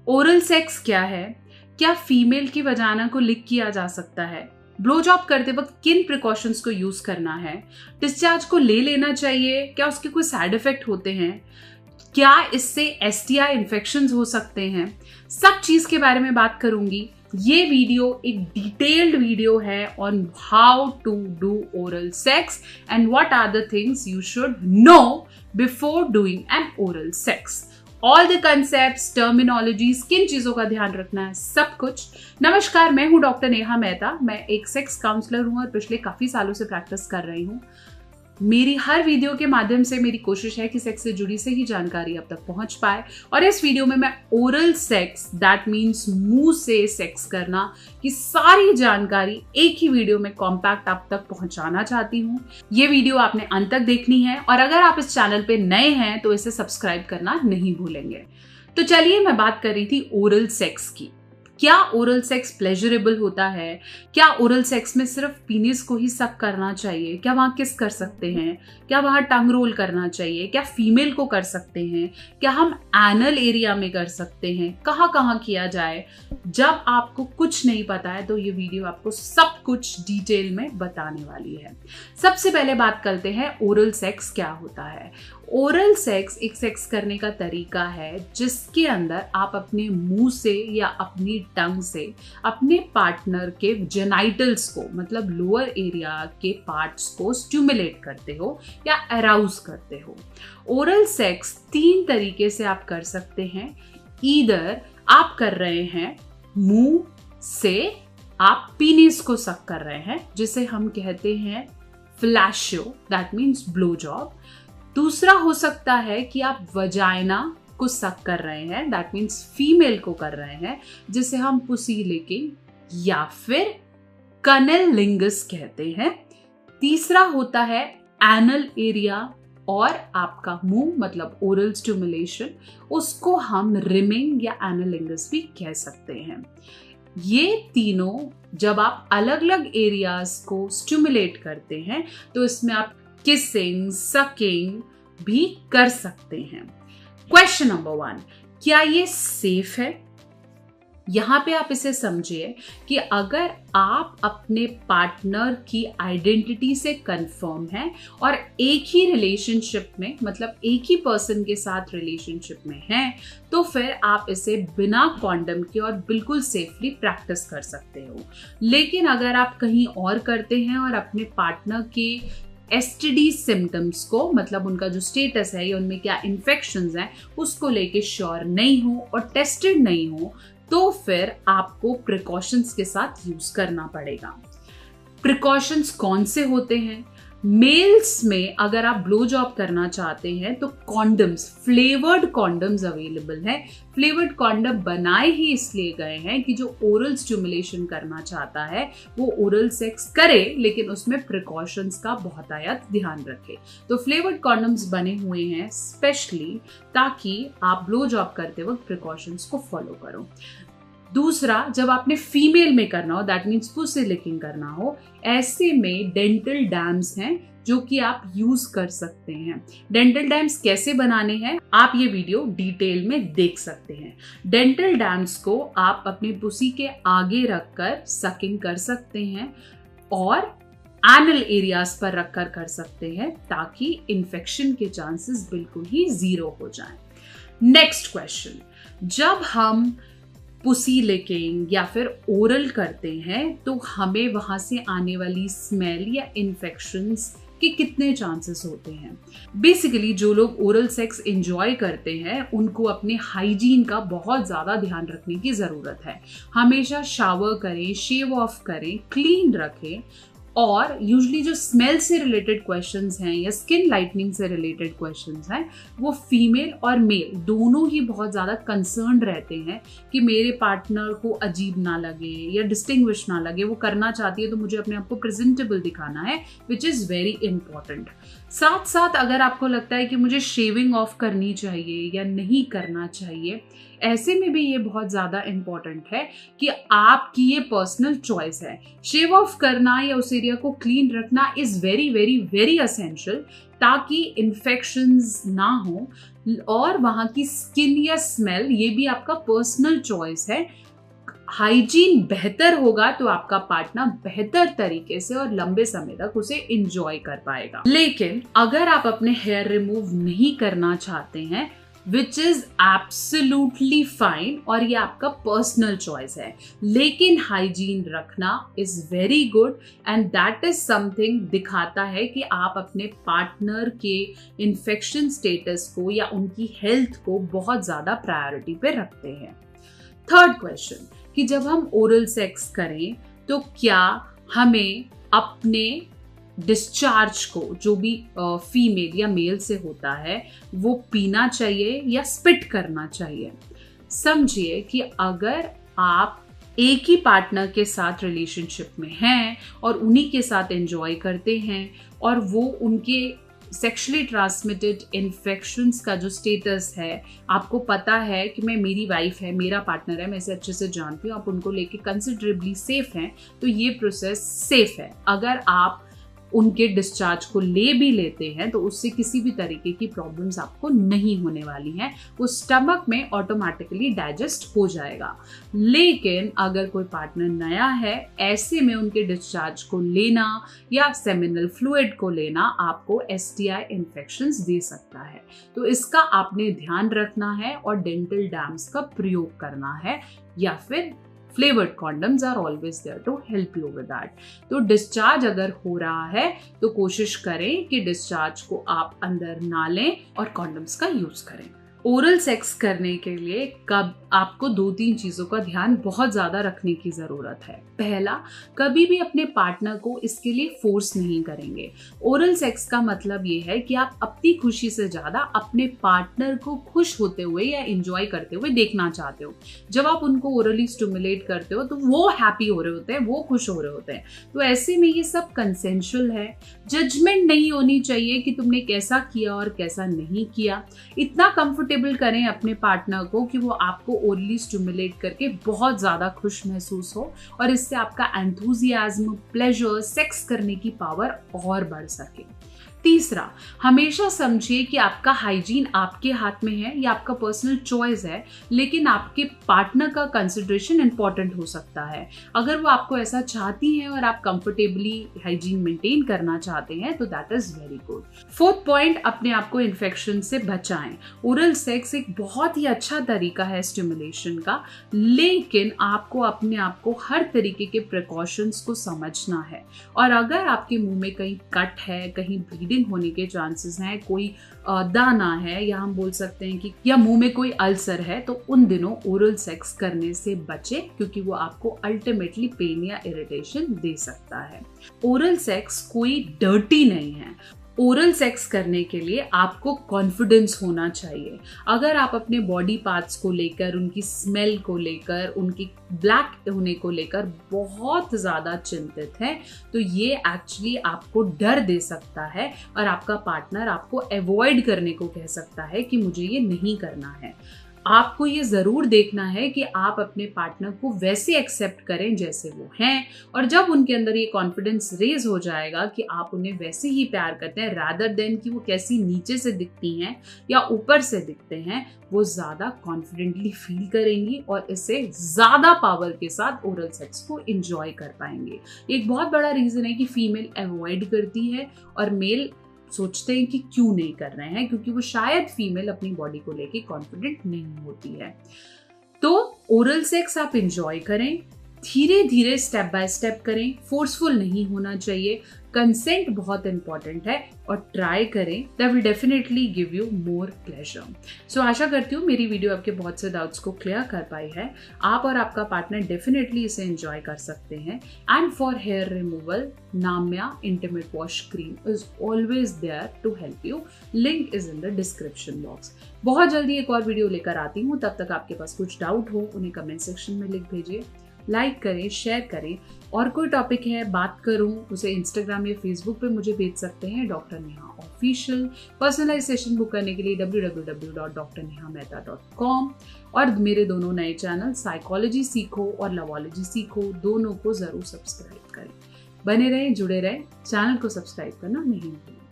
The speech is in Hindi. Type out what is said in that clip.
ओरल सेक्स क्या है, क्या फीमेल की वजाना को लिक किया जा सकता है, ब्लो जॉब करते वक्त किन प्रिकॉशंस को यूज करना है, डिस्चार्ज को ले लेना चाहिए, क्या उसके कोई साइड इफेक्ट होते हैं, क्या इससे एसटीआई इन्फेक्शंस हो सकते हैं, सब चीज के बारे में बात करूंगी। ये वीडियो एक डिटेल्ड वीडियो है on how to do oral sex and what are the things you should know before doing an oral sex. All the concepts, terminologies, किन चीजों का ध्यान रखना है, सब कुछ। नमस्कार, मैं हूं डॉक्टर नेहा मेहता। मैं एक सेक्स काउंसलर हूं और पिछले काफी सालों से प्रैक्टिस कर रही हूं। मेरी हर वीडियो के माध्यम से मेरी कोशिश है कि सेक्स से जुड़ी सही जानकारी अब तक पहुंच पाए, और इस वीडियो में मैं ओरल सेक्स, दैट मीन्स मुंह से सेक्स करना, की सारी जानकारी एक ही वीडियो में कॉम्पैक्ट आप तक पहुंचाना चाहती हूं। ये वीडियो आपने अंत तक देखनी है, और अगर आप इस चैनल पे नए हैं तो इसे सब्सक्राइब करना नहीं भूलेंगे। तो चलिए, मैं बात कर रही थी ओरल सेक्स की। क्या ओरल सेक्स प्लेजरेबल होता है? क्या ओरल सेक्स में सिर्फ पीनिस को ही सक करना चाहिए? क्या वहां किस कर सकते हैं? क्या वहां टंग रोल करना चाहिए? क्या फीमेल को कर सकते हैं? क्या हम एनल एरिया में कर सकते हैं? कहाँ कहाँ किया जाए? जब आपको कुछ नहीं पता है तो ये वीडियो आपको सब कुछ डिटेल में बताने वाली है। सबसे पहले बात करते हैं ओरल सेक्स क्या होता है। ओरल सेक्स एक सेक्स करने का तरीका है जिसके अंदर आप अपने मुंह से या अपनी टंग से अपने पार्टनर के जेनाइटल्स को, मतलब लोअर एरिया के पार्ट्स को स्टिमुलेट करते हो या अराउज करते हो। ओरल सेक्स 3 तरीके से आप कर सकते हैं। ईदर आप कर रहे हैं मुंह से, आप पीनिस को सक कर रहे हैं, जिसे हम कहते हैं फ्लैशियो, दैट मीन्स ब्लो जॉब। दूसरा हो सकता है कि आप वजाइना को सक कर रहे हैं, दैट मीन्स फीमेल को कर रहे हैं, जिसे हम पुसी लिकिंग या फिर कनेलिंगस कहते हैं। तीसरा होता है एनल एरिया और आपका मुंह, मतलब ओरल स्टिमुलेशन, उसको हम रिमिंग या एनालिंगस भी कह सकते हैं। ये तीनों जब आप अलग अलग एरियाज को स्टिमुलेट करते हैं तो इसमें आप किसिंग, सकिंग भी कर सकते हैं। क्वेश्चन नंबर 1, क्या ये सेफ है? यहां पे आप इसे समझिए कि अगर आप अपने पार्टनर की आइडेंटिटी से कंफर्म हैं और एक ही रिलेशनशिप में, मतलब एक ही पर्सन के साथ रिलेशनशिप में हैं, तो फिर आप इसे बिना कॉन्डम के और बिल्कुल सेफली प्रैक्टिस कर सकते हो। लेकिन अगर आप कहीं और करते हैं और अपने पार्टनर के एसटीडी सिम्टम्स को, मतलब उनका जो स्टेटस है या उनमें क्या इन्फेक्शंस हैं, उसको लेके श्योर नहीं हो और टेस्टेड नहीं हो, तो फिर आपको प्रिकॉशंस के साथ यूज करना पड़ेगा। प्रिकॉशंस कौन से होते हैं? मेल्स में अगर आप ब्लो जॉब करना चाहते हैं तो कॉन्डम्स, फ्लेवर्ड कॉन्डम्स अवेलेबल है। फ्लेवर्ड कॉन्डम बनाए ही इसलिए गए हैं कि जो ओरल स्टिमुलेशन करना चाहता है वो ओरल सेक्स करे, लेकिन उसमें प्रिकॉशंस का बहुतायत ध्यान रखे। तो फ्लेवर्ड कॉन्डम्स बने हुए हैं स्पेशली ताकि आप ब्लो जॉब करते वक्त प्रिकॉशंस को फॉलो करो। दूसरा, जब आपने फीमेल में करना हो, दैट मीन्स पुसी लिकिंग करना हो, ऐसे में डेंटल डैम्स हैं जो कि आप यूज कर सकते हैं। डेंटल डैम्स कैसे बनाने हैं आप ये वीडियो डिटेल में देख सकते हैं। डेंटल डैम्स को आप अपने पुसी के आगे रखकर सकिंग कर सकते हैं और एनल एरियाज पर रखकर कर सकते हैं ताकि इन्फेक्शन के चांसेस बिल्कुल ही 0 हो जाएं। नेक्स्ट क्वेश्चन, जब हम पुसी लिकिंग या फिर ओरल करते हैं तो हमें वहां से आने वाली स्मेल या इन्फेक्शंस के कितने चांसेस होते हैं? बेसिकली जो लोग ओरल सेक्स एंजॉय करते हैं उनको अपने हाइजीन का बहुत ज़्यादा ध्यान रखने की ज़रूरत है। हमेशा शावर करें, शेव ऑफ करें, क्लीन रखें, और यूजुअली जो स्मेल से रिलेटेड क्वेश्चंस हैं या स्किन लाइटनिंग से रिलेटेड क्वेश्चंस हैं वो फीमेल और मेल दोनों ही बहुत ज़्यादा कंसर्न रहते हैं कि मेरे पार्टनर को अजीब ना लगे या डिस्टिंग्विश ना लगे। वो करना चाहती है तो मुझे अपने आप को प्रेजेंटेबल दिखाना है, विच इज़ वेरी इंपॉर्टेंट। साथ साथ अगर आपको लगता है कि मुझे शेविंग ऑफ करनी चाहिए या नहीं करना चाहिए, ऐसे में भी ये बहुत ज़्यादा इम्पॉर्टेंट है कि आपकी ये पर्सनल चॉइस है। शेव ऑफ करना या उस एरिया को क्लीन रखना is very very very essential, ताकि इन्फेक्शंस ना हो। और वहाँ की स्किन या स्मेल, ये भी आपका पर्सनल चॉइस है। हाइजीन बेहतर होगा तो आपका पार्टनर बेहतर तरीके से और लंबे समय तक उसे एंजॉय कर पाएगा। लेकिन अगर आप अपने हेयर रिमूव नहीं करना चाहते हैं, विच इज एब्सोल्युटली फाइन, और ये आपका पर्सनल चॉइस है, लेकिन हाइजीन रखना is very good and that is something दिखाता है कि आप अपने पार्टनर के इन्फेक्शन स्टेटस को या उनकी हेल्थ को बहुत ज्यादा प्रायोरिटी पे रखते हैं। थर्ड क्वेश्चन, कि जब हम ओरल सेक्स करें तो क्या हमें अपने डिस्चार्ज को, जो भी फीमेल या मेल से होता है, वो पीना चाहिए या स्पिट करना चाहिए? समझिए कि अगर आप एक ही पार्टनर के साथ रिलेशनशिप में हैं और उन्हीं के साथ एंजॉय करते हैं और वो उनके सेक्सुअली ट्रांसमिटेड इन्फेक्शंस का जो स्टेटस है, आपको पता है कि मेरी वाइफ है, मेरा पार्टनर है, मैं इसे अच्छे से जानती हूँ, आप उनको लेके कंसिडरेबली सेफ हैं, तो ये प्रोसेस सेफ है। अगर आप उनके डिस्चार्ज को ले भी लेते हैं तो उससे किसी भी तरीके की प्रॉब्लम्स आपको नहीं होने वाली हैं, वो स्टमक में ऑटोमेटिकली डाइजेस्ट हो जाएगा। लेकिन अगर कोई पार्टनर नया है, ऐसे में उनके डिस्चार्ज को लेना या सेमिनल फ्लूइड को लेना आपको STI इन्फेक्शंस दे सकता है, तो इसका आपने ध्यान रखना है और डेंटल डैम्स का प्रयोग करना है, या फिर flavoured condoms are always there to help you with that. तो डिस्चार्ज अगर हो रहा है तो कोशिश करें कि डिस्चार्ज को आप अंदर ना लें और कॉन्डम्स का यूज करें। ओरल सेक्स करने के लिए कब आपको 2-3 चीज़ों का ध्यान बहुत ज़्यादा रखने की ज़रूरत है। पहला, कभी भी अपने पार्टनर को इसके लिए फोर्स नहीं करेंगे। ओरल सेक्स का मतलब ये है कि आप अपनी खुशी से ज़्यादा अपने पार्टनर को खुश होते हुए या एंजॉय करते हुए देखना चाहते हो। जब आप उनको ओरली स्टिमुलेट करते हो तो वो हैप्पी हो रहे होते हैं, वो खुश हो रहे होते हैं। तो ऐसे में ये सब कंसेंशुअल है। जजमेंट नहीं होनी चाहिए कि तुमने कैसा किया और कैसा नहीं किया। इतना कंफर्टेबल करें अपने पार्टनर को कि वो आपको ओरली स्टिमुलेट करके बहुत ज़्यादा खुश महसूस हो और इससे आपका एंथुजियाज्म, प्लेजर, सेक्स करने की पावर और बढ़ सके। तीसरा, हमेशा समझिए कि आपका हाइजीन आपके हाथ में है, या आपका पर्सनल चॉइस है, लेकिन आपके पार्टनर का कंसिडरेशन इंपॉर्टेंट हो सकता है। अगर वो आपको ऐसा चाहती हैं और आप कंफर्टेबली हाइजीन मेंटेन करना चाहते हैं तो that is very good. Fourth point, अपने आप को इन्फेक्शन से बचाएं। ओरल सेक्स एक बहुत ही अच्छा तरीका है स्टिमुलेशन का, लेकिन आपको अपने आप को हर तरीके के प्रिकॉशंस को समझना है। और अगर आपके मुंह में कहीं कट है, कहीं ब्लीडिंग होने के चांसेस हैं, कोई दाना है, या हम बोल सकते हैं कि या मुंह में कोई अल्सर है, तो उन दिनों ओरल सेक्स करने से बचें, क्योंकि वो आपको अल्टीमेटली पेन या इरिटेशन दे सकता है। ओरल सेक्स कोई डर्टी नहीं है। ओरल सेक्स करने के लिए आपको कॉन्फिडेंस होना चाहिए। अगर आप अपने बॉडी पार्ट्स को लेकर, उनकी स्मेल को लेकर, उनकी ब्लैक होने को लेकर बहुत ज़्यादा चिंतित हैं, तो ये एक्चुअली आपको डर दे सकता है और आपका पार्टनर आपको अवॉइड करने को कह सकता है कि मुझे ये नहीं करना है। आपको ये ज़रूर देखना है कि आप अपने पार्टनर को वैसे एक्सेप्ट करें जैसे वो हैं, और जब उनके अंदर ये कॉन्फिडेंस रेज हो जाएगा कि आप उन्हें वैसे ही प्यार करते हैं, रादर देन कि वो कैसी नीचे से दिखती हैं या ऊपर से दिखते हैं, वो ज़्यादा कॉन्फिडेंटली फील करेंगी और इससे ज़्यादा पावर के साथ ओरल सेक्स को एंजॉय कर पाएंगे। एक बहुत बड़ा रीज़न है कि फीमेल अवॉइड करती है और मेल सोचते हैं कि क्यों नहीं कर रहे हैं, क्योंकि वो शायद फीमेल अपनी बॉडी को लेके कॉन्फिडेंट नहीं होती है। तो ओरल सेक्स आप एंजॉय करें, धीरे धीरे स्टेप बाय स्टेप करें, फोर्सफुल नहीं होना चाहिए। कंसेंट बहुत इंपॉर्टेंट है और ट्राई करें, that will definitely give you more pleasure. So आशा करती हूँ मेरी वीडियो आपके बहुत से डाउट्स को क्लियर कर पाई है। आप और आपका पार्टनर डेफिनेटली इसे एंजॉय कर सकते हैं। And for hair removal, Namyaa intimate wash cream is always there to help you. Link is in the description box. बहुत जल्दी एक और वीडियो लेकर आती हूँ, तब तक आपके पास कुछ डाउट हो उन्हें कमेंट सेक्शन में लिख भेजिए। लाइक करें, शेयर करें। और कोई टॉपिक है बात करूं, उसे इंस्टाग्राम या फेसबुक पे मुझे भेज सकते हैं, doctor Neha official. Personalize session book करने के लिए www.drnehamehta.com। और मेरे दोनों नए चैनल साइकोलॉजी सीखो और लवोलॉजी सीखो, दोनों को जरूर सब्सक्राइब करें। बने रहें, जुड़े रहें, चैनल को सब्सक्राइब करना नहीं भूलें।